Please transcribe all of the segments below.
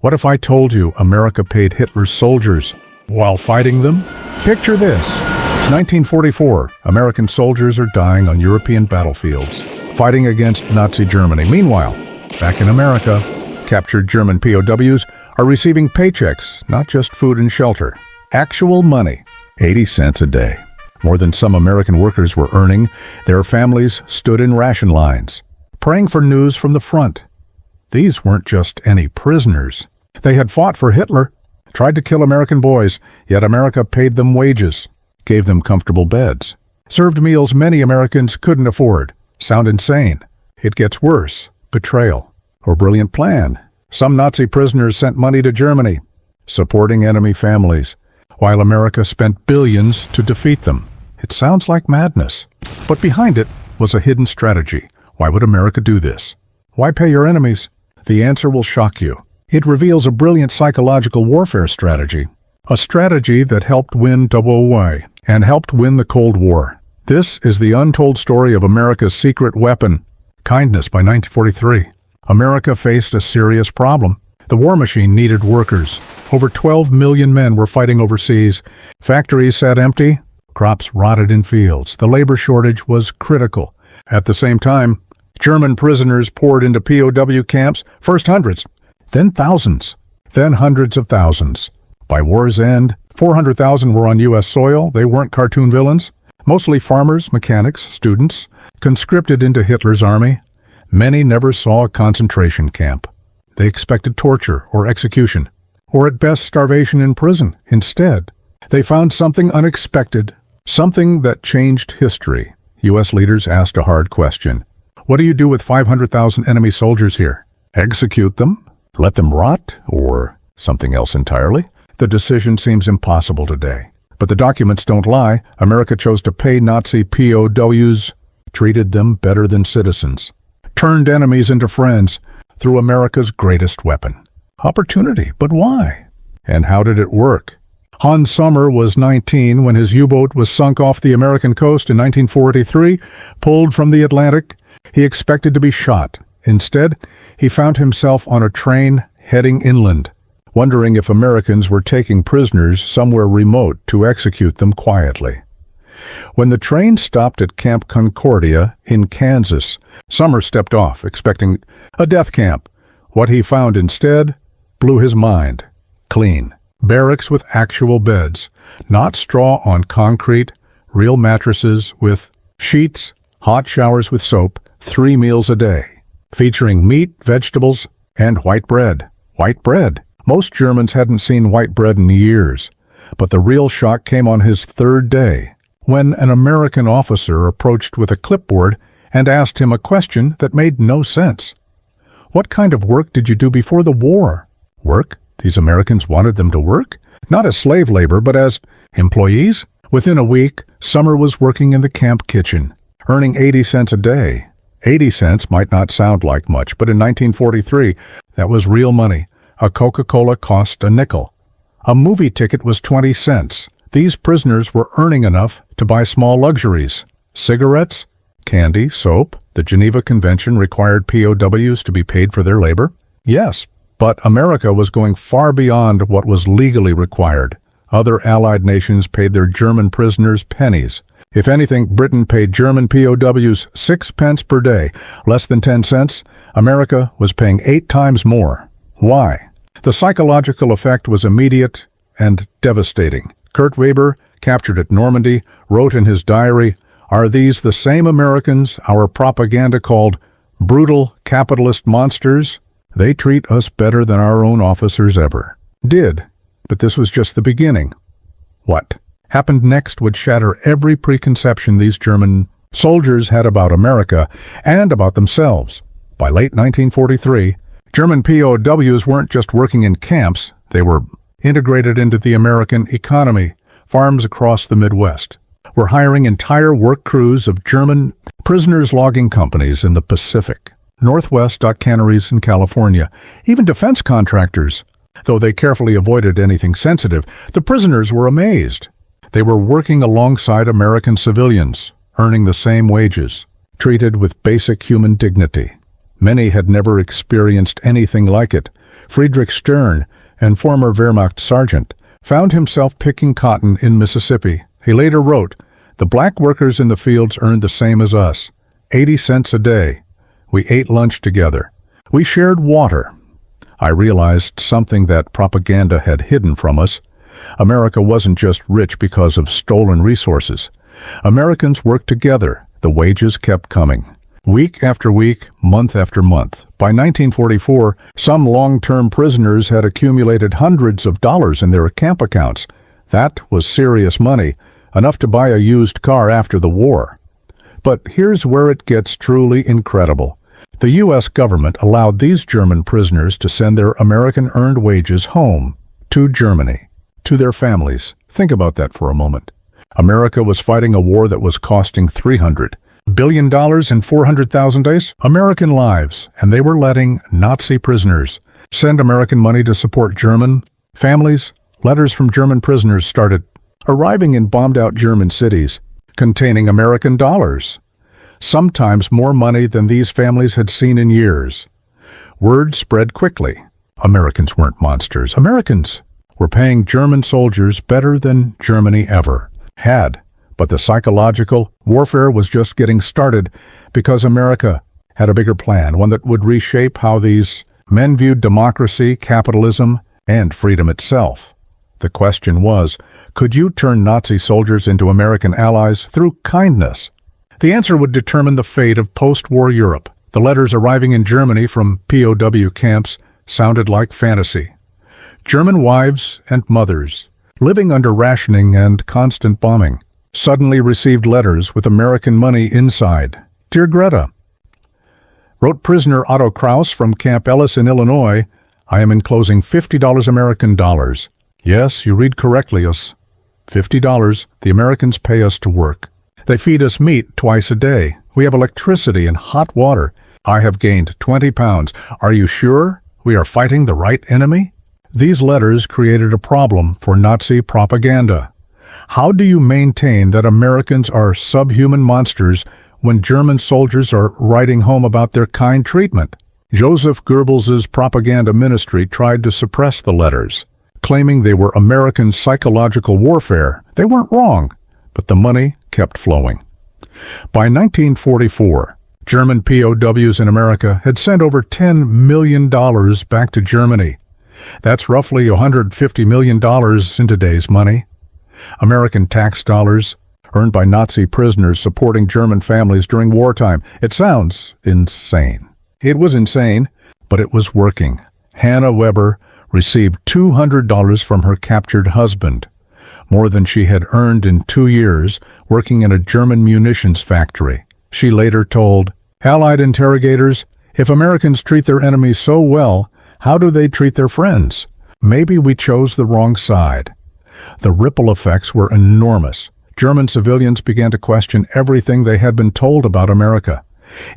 What if I told you America paid Hitler's soldiers while fighting them? Picture this. It's 1944. American soldiers are dying on European battlefields, fighting against Nazi Germany. Meanwhile, back in America, captured German POWs are receiving paychecks, not just food and shelter. Actual money, 80 cents a day. More than some American workers were earning. Their families stood in ration lines, praying for news from the front. These weren't just any prisoners. They had fought for Hitler, tried to kill American boys, yet America paid them wages, gave them comfortable beds, served meals many Americans couldn't afford. Sound insane? It gets worse. Betrayal or brilliant plan. Some Nazi prisoners sent money to Germany, supporting enemy families, while America spent billions to defeat them. It sounds like madness, but behind it was a hidden strategy. Why would America do this? Why pay your enemies? The answer will shock you. It reveals a brilliant psychological warfare strategy, a strategy that helped win WWII and helped win the Cold War. This is the untold story of America's secret weapon, kindness. By 1943, America faced a serious problem. The war machine needed workers. Over 12 million men were fighting overseas. Factories sat empty. Crops rotted in fields. The labor shortage was critical. At the same time, German prisoners poured into POW camps, first hundreds, then thousands, then hundreds of thousands. By war's end, 400,000 were on U.S. soil. They weren't cartoon villains. Mostly farmers, mechanics, students, conscripted into Hitler's army. Many never saw a concentration camp. They expected torture or execution, or at best starvation in prison. Instead, they found something unexpected, something that changed history. U.S. leaders asked a hard question. What do you do with 500,000 enemy soldiers here? Execute them? Let them rot? Or something else entirely? The decision seems impossible today. But the documents don't lie. America chose to pay Nazi POWs, treated them better than citizens, turned enemies into friends through America's greatest weapon. Opportunity, but why? And how did it work? Hans Sommer was 19 when his U-boat was sunk off the American coast in 1943, pulled from the Atlantic. He expected to be shot. Instead, he found himself on a train heading inland, wondering if Americans were taking prisoners somewhere remote to execute them quietly. When the train stopped at Camp Concordia in Kansas, Sommer stepped off, expecting a death camp. What he found instead blew his mind. Clean. Barracks with actual beds, not straw on concrete, real mattresses with sheets, hot showers with soap, 3 meals a day, featuring meat, vegetables, and white bread. White bread. Most Germans hadn't seen white bread in years, but the real shock came on his 3rd day, when an American officer approached with a clipboard and asked him a question that made no sense. What kind of work did you do before the war? Work? These Americans wanted them to work? Not as slave labor, but as employees? Within a week, Sommer was working in the camp kitchen, earning 80 cents a day. 80 cents might not sound like much, but in 1943, that was real money. A Coca-Cola cost a nickel. A movie ticket was 20 cents. These prisoners were earning enough to buy small luxuries. Cigarettes, candy, soap. The Geneva Convention required POWs to be paid for their labor. Yes, but America was going far beyond what was legally required. Other Allied nations paid their German prisoners pennies. If anything, Britain paid German POWs 6 pence per day, less than 10 cents. America was paying 8 times more. Why? The psychological effect was immediate and devastating. Kurt Weber, captured at Normandy, wrote in his diary, "Are these the same Americans our propaganda called brutal capitalist monsters? They treat us better than our own officers ever." Did, but this was just the beginning. What happened next would shatter every preconception these German soldiers had about America and about themselves. By late 1943, German POWs weren't just working in camps, they were integrated into the American economy. Farms across the Midwest were hiring entire work crews of German prisoners logging companies in the Pacific, Northwest canneries in California, even defense contractors. Though they carefully avoided anything sensitive, the prisoners were amazed. They were working alongside American civilians, earning the same wages, treated with basic human dignity. Many had never experienced anything like it. Friedrich Stern, and former Wehrmacht sergeant, found himself picking cotton in Mississippi. He later wrote, "The black workers in the fields earned the same as us, 80 cents a day. We ate lunch together. We shared water." I realized something that propaganda had hidden from us. America wasn't just rich because of stolen resources. Americans worked together. The wages kept coming. Week after week, month after month. By 1944, some long-term prisoners had accumulated hundreds of dollars in their camp accounts. That was serious money, enough to buy a used car after the war. But here's where it gets truly incredible. The U.S. government allowed these German prisoners to send their American-earned wages home, to Germany, to their families. Think about that for a moment. America was fighting a war that was costing $300 billion in 400,000 days, American lives, and they were letting Nazi prisoners send American money to support German families. Letters from German prisoners started arriving in bombed-out German cities, containing American dollars, sometimes more money than these families had seen in years. Word spread quickly. Americans weren't monsters. Americans were paying German soldiers better than Germany ever had. But the psychological warfare was just getting started because America had a bigger plan, one that would reshape how these men viewed democracy, capitalism, and freedom itself. The question was, could you turn Nazi soldiers into American allies through kindness? The answer would determine the fate of post-war Europe. The letters arriving in Germany from POW camps sounded like fantasy. German wives and mothers, living under rationing and constant bombing, suddenly received letters with American money inside. "Dear Greta," wrote prisoner Otto Kraus from Camp Ellis in Illinois, "I am enclosing $50 American dollars. Yes, you read correctly, us. $50 the Americans pay us to work. They feed us meat twice a day. We have electricity and hot water. I have gained 20 pounds. Are you sure we are fighting the right enemy?" These letters created a problem for Nazi propaganda. How do you maintain that Americans are subhuman monsters when German soldiers are writing home about their kind treatment? Joseph Goebbels' propaganda ministry tried to suppress the letters, claiming they were American psychological warfare. They weren't wrong, but the money kept flowing. By 1944, German POWs in America had sent over $10 million back to Germany. That's roughly $150 million in today's money. American tax dollars earned by Nazi prisoners supporting German families during wartime. It sounds insane. It was insane, but it was working. Hannah Weber received $200 from her captured husband, more than she had earned in 2 years working in a German munitions factory. She later told Allied interrogators, "If Americans treat their enemies so well, how do they treat their friends? Maybe we chose the wrong side." The ripple effects were enormous. German civilians began to question everything they had been told about America.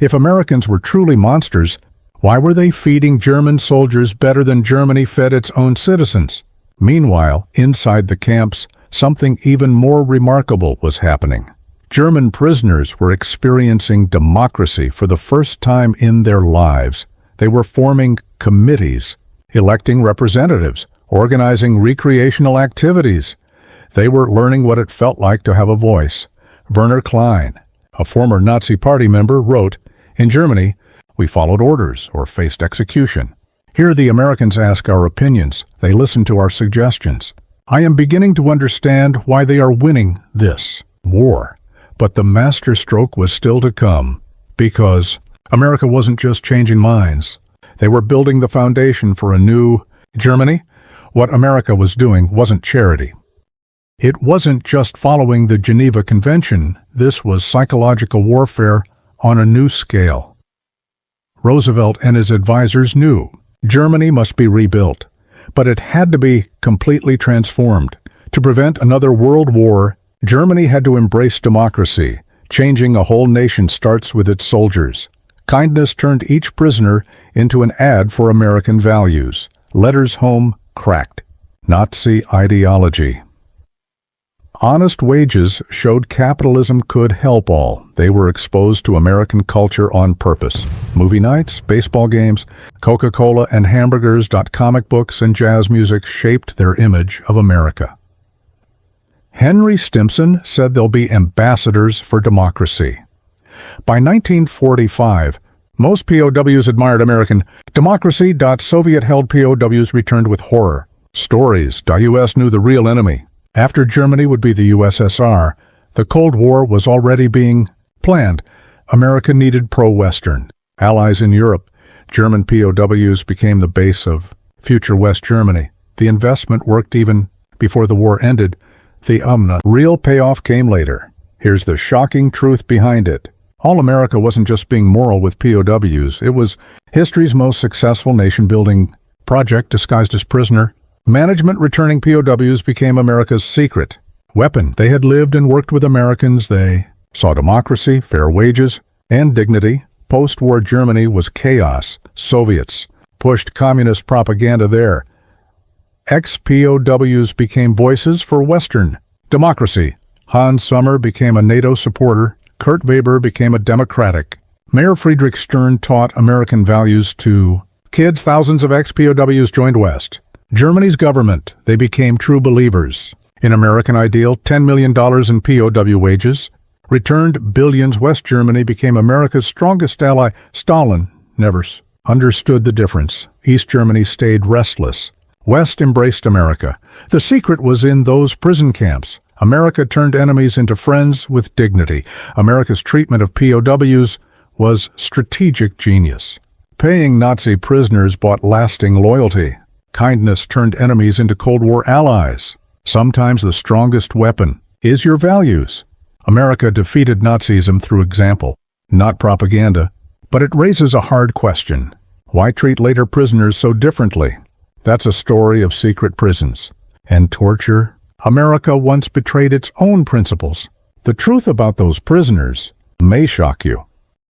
If Americans were truly monsters, why were they feeding German soldiers better than Germany fed its own citizens? Meanwhile, inside the camps, something even more remarkable was happening. German prisoners were experiencing democracy for the first time in their lives. They were forming committees, electing representatives, organizing recreational activities. They were learning what it felt like to have a voice. Werner Klein, a former Nazi Party member, wrote, "In Germany, we followed orders or faced execution. Here the Americans ask our opinions. They listen to our suggestions. I am beginning to understand why they are winning this war." But the masterstroke was still to come, because America wasn't just changing minds. They were building the foundation for a new Germany. What America was doing wasn't charity. It wasn't just following the Geneva Convention. This was psychological warfare on a new scale. Roosevelt and his advisors knew Germany must be rebuilt, but it had to be completely transformed. To prevent another world war, Germany had to embrace democracy. Changing a whole nation starts with its soldiers. Kindness turned each prisoner into an ad for American values. Letters home cracked. Nazi ideology. Honest wages showed capitalism could help all. They were exposed to American culture on purpose. Movie nights, baseball games, Coca-Cola and hamburgers. Comic books and jazz music shaped their image of America. Henry Stimson said they'll be ambassadors for democracy. By 1945, most POWs admired American democracy. Soviet-held POWs returned with horror. Stories. U.S. knew the real enemy. After Germany would be the USSR, the Cold War was already being planned. America needed pro-Western allies in Europe. German POWs became the base of future West Germany. The investment worked even before the war ended. The real payoff came later. Here's the shocking truth behind it. All America wasn't just being moral with POWs. It was history's most successful nation-building project disguised as prisoner. Management returning POWs became America's secret weapon. They had lived and worked with Americans. They saw democracy, fair wages, and dignity. Post-war Germany was chaos. Soviets pushed communist propaganda there. Ex-POWs became voices for Western democracy. Hans Sommer became a NATO supporter. Kurt Weber became a Democratic. Mayor Friedrich Stern taught American values to kids. Thousands of ex-POWs joined West Germany's government. They became true believers in American ideal. $10 million in POW wages returned billions. West Germany became America's strongest ally. Stalin never understood the difference. East Germany stayed restless. West embraced America. The secret was in those prison camps. America turned enemies into friends with dignity. America's treatment of POWs was strategic genius. Paying Nazi prisoners bought lasting loyalty. Kindness turned enemies into Cold War allies. Sometimes the strongest weapon is your values. America defeated Nazism through example, not propaganda. But it raises a hard question. Why treat later prisoners so differently? That's a story of secret prisons and torture. America once betrayed its own principles. The truth about those prisoners may shock you.